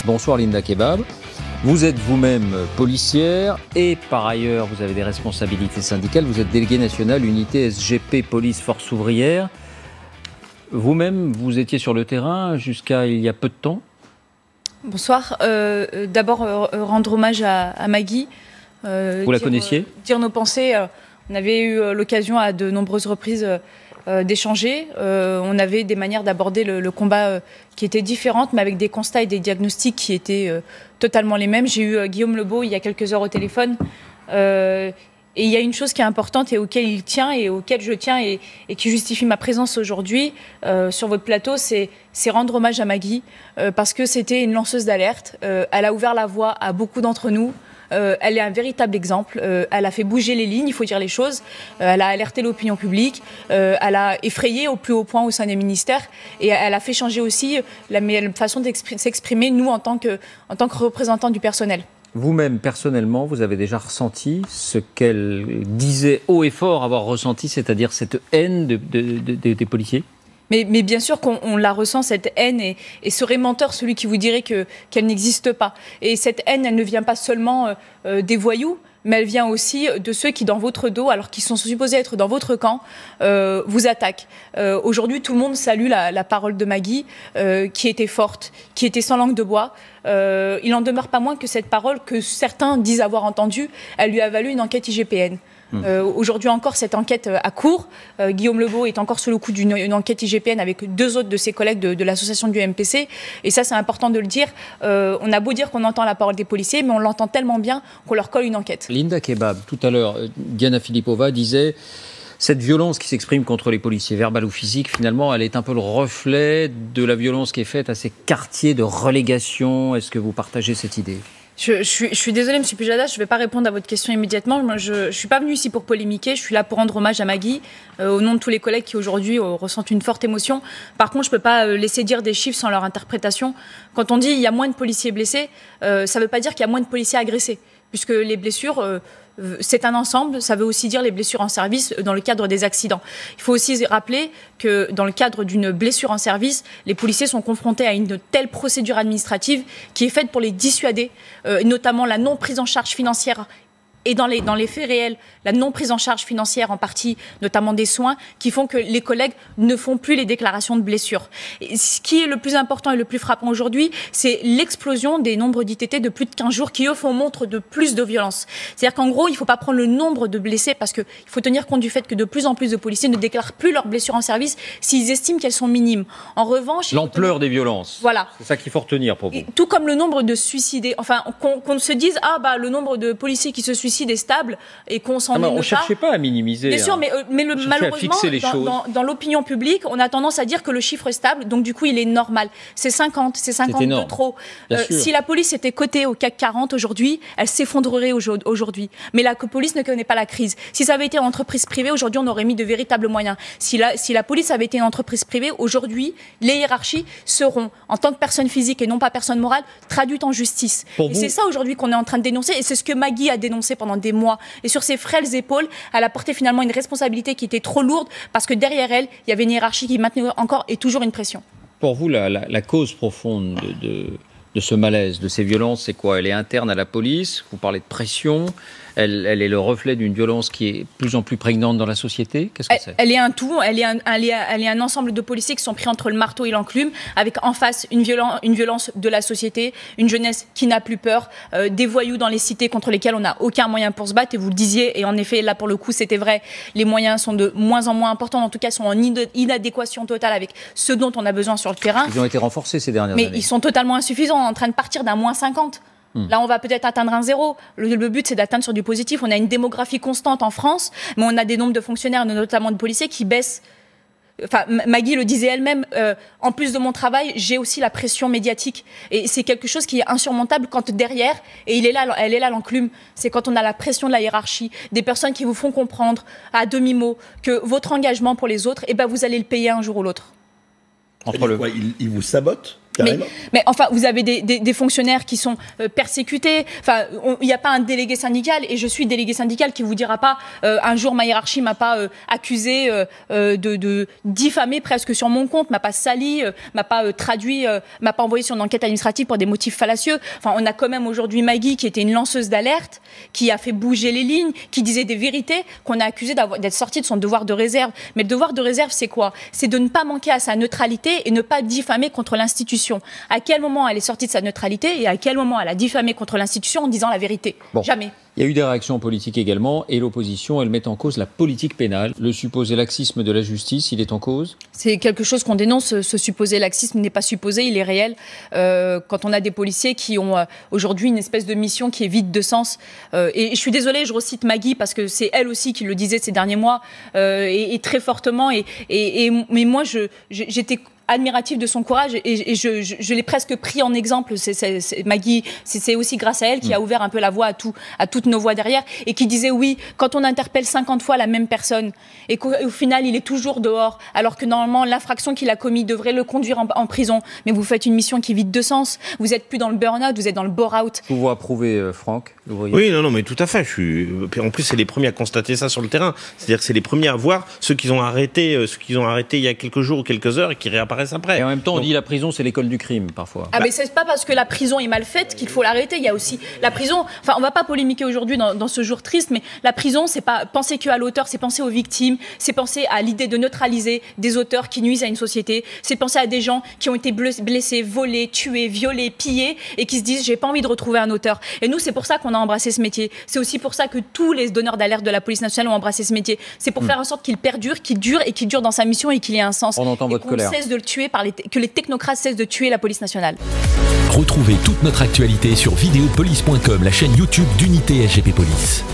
Bonsoir Linda Kebab. Vous êtes vous-même policière et par ailleurs vous avez des responsabilités syndicales. Vous êtes déléguée nationale unité SGP Police Force Ouvrière. Vous-même, vous étiez sur le terrain jusqu'à il y a peu de temps. Bonsoir. D'abord, rendre hommage à Maggie. Vous la connaissiez ? Dire nos pensées. On avait eu l'occasion à de nombreuses reprises d'échanger. On avait des manières d'aborder le combat qui étaient différentes, mais avec des constats et des diagnostics qui étaient totalement les mêmes. J'ai eu Guillaume Lebeau il y a quelques heures au téléphone. Et il y a une chose qui est importante et auquel il tient et auquel je tiens et qui justifie ma présence aujourd'hui sur votre plateau, c'est rendre hommage à Maggie parce que c'était une lanceuse d'alerte. Elle a ouvert la voie à beaucoup d'entre nous. Elle est un véritable exemple. Elle a fait bouger les lignes, il faut dire les choses. Elle a alerté l'opinion publique. Elle a effrayé au plus haut point au sein des ministères. Et elle a fait changer aussi la façon de s'exprimer, nous, en tant que représentants du personnel. Vous-même, personnellement, vous avez déjà ressenti ce qu'elle disait haut et fort avoir ressenti, c'est-à-dire cette haine des policiers ? Mais bien sûr qu'on la ressent, cette haine, et serait menteur celui qui vous dirait qu'elle n'existe pas. Et cette haine, elle ne vient pas seulement des voyous, mais elle vient aussi de ceux qui, dans votre dos, alors qu'ils sont supposés être dans votre camp, vous attaquent. Aujourd'hui, tout le monde salue la parole de Maggie, qui était forte, qui était sans langue de bois. Il n'en demeure pas moins que cette parole, que certains disent avoir entendue, elle lui a valu une enquête IGPN. Aujourd'hui encore, cette enquête a cours. Guillaume Lebeau est encore sous le coup d'une enquête IGPN avec deux autres de ses collègues de l'association du MPC. Et ça, c'est important de le dire. On a beau dire qu'on entend la parole des policiers, mais on l'entend tellement bien qu'on leur colle une enquête. Linda Kebab, tout à l'heure, Diana Filipova disait... Cette violence qui s'exprime contre les policiers, verbale ou physique, finalement, elle est un peu le reflet de la violence qui est faite à ces quartiers de relégation. Est-ce que vous partagez cette idée ? Je suis désolée, M. Pujada, je ne vais pas répondre à votre question immédiatement. Moi, je ne suis pas venue ici pour polémiquer, je suis là pour rendre hommage à Maggie, au nom de tous les collègues qui aujourd'hui ressentent une forte émotion. Par contre, je ne peux pas laisser dire des chiffres sans leur interprétation. Quand on dit qu'il y a moins de policiers blessés, ça ne veut pas dire qu'il y a moins de policiers agressés, puisque les blessures... c'est un ensemble, ça veut aussi dire les blessures en service dans le cadre des accidents. Il faut aussi rappeler que dans le cadre d'une blessure en service, les policiers sont confrontés à une telle procédure administrative qui est faite pour les dissuader, notamment la non prise en charge financière. Et dans les faits réels, la non prise en charge financière en partie, notamment des soins, qui font que les collègues ne font plus les déclarations de blessures. Et ce qui est le plus important et le plus frappant aujourd'hui, c'est l'explosion des nombres d'ITT de plus de 15 jours qui, eux, font montre de plus de violence. C'est-à-dire qu'en gros, il ne faut pas prendre le nombre de blessés parce qu'il faut tenir compte du fait que de plus en plus de policiers ne déclarent plus leurs blessures en service s'ils estiment qu'elles sont minimes. En revanche... L'ampleur des violences. Voilà. C'est ça qu'il faut retenir pour vous. Et tout comme le nombre de suicidés. Enfin, qu'on se dise, le nombre de policiers qui se suicident est stable et qu'on s'en émeut pas. On ne cherchait pas à minimiser. Bien sûr, mais malheureusement, dans l'opinion publique, on a tendance à dire que le chiffre est stable, donc du coup, il est normal. C'est 50 de trop. Si la police était cotée au CAC 40 aujourd'hui, elle s'effondrerait aujourd'hui. Mais la police ne connaît pas la crise. Si ça avait été une entreprise privée, aujourd'hui, on aurait mis de véritables moyens. Si la police avait été une entreprise privée, aujourd'hui, les hiérarchies seront, en tant que personne physique et non pas personne morale, traduites en justice. Et c'est ça aujourd'hui qu'on est en train de dénoncer, et c'est ce que Maggie a dénoncé pendant des mois. Et sur ses frêles épaules, elle a porté finalement une responsabilité qui était trop lourde parce que derrière elle, il y avait une hiérarchie qui maintenait encore et toujours une pression. Pour vous, la cause profonde de ce malaise, de ces violences, c'est quoi ? Elle est interne à la police, vous parlez de pression, elle est le reflet d'une violence qui est de plus en plus prégnante dans la société. Qu'est-ce que c'est ? Elle est un tout, elle est un ensemble de policiers qui sont pris entre le marteau et l'enclume, avec en face une violence de la société, une jeunesse qui n'a plus peur, des voyous dans les cités contre lesquels on n'a aucun moyen pour se battre, et vous le disiez, et en effet, là pour le coup, c'était vrai, les moyens sont de moins en moins importants, en tout cas sont en inadéquation totale avec ce dont on a besoin sur le terrain. Ils ont été renforcés ces dernières années. Mais ils sont totalement insuffisants, on est en train de partir d'un moins 50. Là, on va peut-être atteindre un zéro. Le but, c'est d'atteindre sur du positif. On a une démographie constante en France, mais on a des nombres de fonctionnaires, notamment de policiers, qui baissent. Enfin, Maggie le disait elle-même, en plus de mon travail, j'ai aussi la pression médiatique. Et c'est quelque chose qui est insurmontable quand derrière, et elle est là l'enclume, c'est quand on a la pression de la hiérarchie, des personnes qui vous font comprendre à demi-mot que votre engagement pour les autres, vous allez le payer un jour ou l'autre. Il vous sabote ? Mais enfin, vous avez des fonctionnaires qui sont persécutés. Enfin, il n'y a pas un délégué syndical, et je suis délégué syndical, qui vous dira pas un jour ma hiérarchie m'a pas accusé de diffamer presque sur mon compte, m'a pas sali, m'a pas traduit, m'a pas envoyé sur une enquête administrative pour des motifs fallacieux. Enfin, on a quand même aujourd'hui Maggie qui était une lanceuse d'alerte, qui a fait bouger les lignes, qui disait des vérités, qu'on a accusé d'être sortie de son devoir de réserve. Mais le devoir de réserve, c'est quoi? C'est de ne pas manquer à sa neutralité et ne pas diffamer contre l'institution. À quel moment elle est sortie de sa neutralité et à quel moment elle a diffamé contre l'institution en disant la vérité? Jamais. Il y a eu des réactions politiques également, et l'opposition, elle met en cause la politique pénale. Le supposé laxisme de la justice, il est en cause? C'est quelque chose qu'on dénonce. Ce supposé laxisme n'est pas supposé, il est réel. Quand on a des policiers qui ont aujourd'hui une espèce de mission qui est vide de sens. Et je suis désolée, je recite Maggie parce que c'est elle aussi qui le disait ces derniers mois, et très fortement. Mais moi, j'étais admiratif de son courage, et je l'ai presque pris en exemple. Maggie, c'est aussi grâce à elle qui a ouvert un peu la voie à toutes nos voix derrière, et qui disait oui, quand on interpelle 50 fois la même personne et qu'au final il est toujours dehors, alors que normalement l'infraction qu'il a commis devrait le conduire en prison, mais vous faites une mission qui est vide de sens, vous n'êtes plus dans le burn-out, vous êtes dans le bore-out. Vous approuvez, Franck, l'ouvrier? Oui, non, mais tout à fait. En plus, c'est les premiers à constater ça sur le terrain. C'est-à-dire que c'est les premiers à voir ceux qu'ils ont arrêtés il y a quelques jours ou quelques heures et qui réapparaissent après. Et en même temps, on dit la prison, c'est l'école du crime, parfois. Mais c'est pas parce que la prison est mal faite qu'il faut l'arrêter. Il y a aussi la prison. Enfin, on va pas polémiquer aujourd'hui dans ce jour triste, mais la prison, c'est pas penser qu'à l'auteur, c'est penser aux victimes, c'est penser à l'idée de neutraliser des auteurs qui nuisent à une société, c'est penser à des gens qui ont été blessés, volés, tués, violés, pillés, et qui se disent j'ai pas envie de retrouver un auteur. Et nous, c'est pour ça qu'on a embrassé ce métier. C'est aussi pour ça que tous les donneurs d'alerte de la police nationale ont embrassé ce métier. C'est pour faire en sorte qu'il perdure, qu'il dure dans sa mission, et qu'il ait un sens. On entend votre colère. Cesse de le tuer que les technocrates cessent de tuer la police nationale. Retrouvez toute notre actualité sur videopolice.com, la chaîne YouTube d'Unité SGP Police.